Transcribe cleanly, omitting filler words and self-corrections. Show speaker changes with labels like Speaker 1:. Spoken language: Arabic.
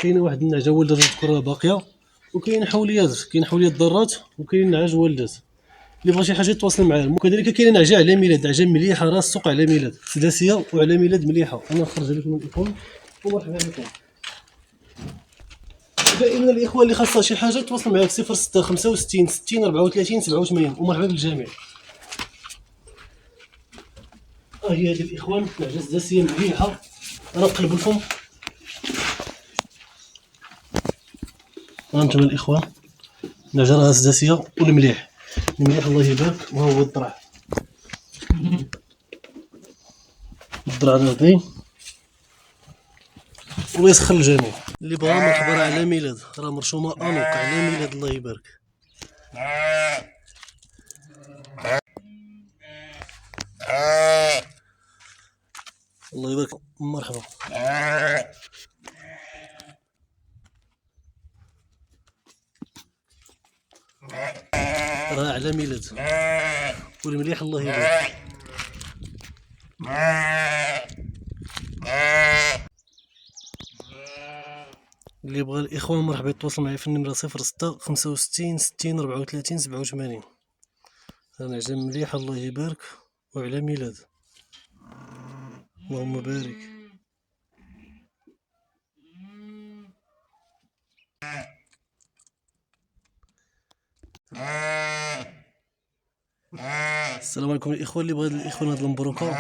Speaker 1: كاينه واحد النعجه ولدت تذكر باقيه، وكاين حوليات، كاين حوليات ضرات، وكاين نعاج ولدت. اللي بغى شي حاجه يتواصل معاه. وكذلك كاينه نعجه على ميلاد، نعجه مليحه راس السوق على ميلاد سداسيه وعلى ميلاد مليحه. انا نخرج لكم الاخوان ومرحبا بكم. دائما الاخوان اللي خاصها شي حاجه تواصل معايا في 06 65 60 34 87 ومرحبا بالجميع. هي هذه الاخوان نعجه سداسيه مليحه. انا نقلب لكم هانتوما الاخوان، نعجه راها سداسيه والمليح المليح الله يبارك. وها هو الضرع، الضرع ناضي الله يسخر الجميع. اللي بغا مرحبا راه على ميلاد، راه مرشومه انوق على ميلاد الله يبارك. الله يبارك مرحبا. راه على ميلاد والمليح الله يبارك. اللي بغى الاخوان مرحبا يتواصل معايا في النمره 06 65 60 34 87. انا عجب مليح الله يبارك وعلى ميلاد اللهم بارك. السلام عليكم الاخوان. اللي بغى الاخوان هاد المبروكه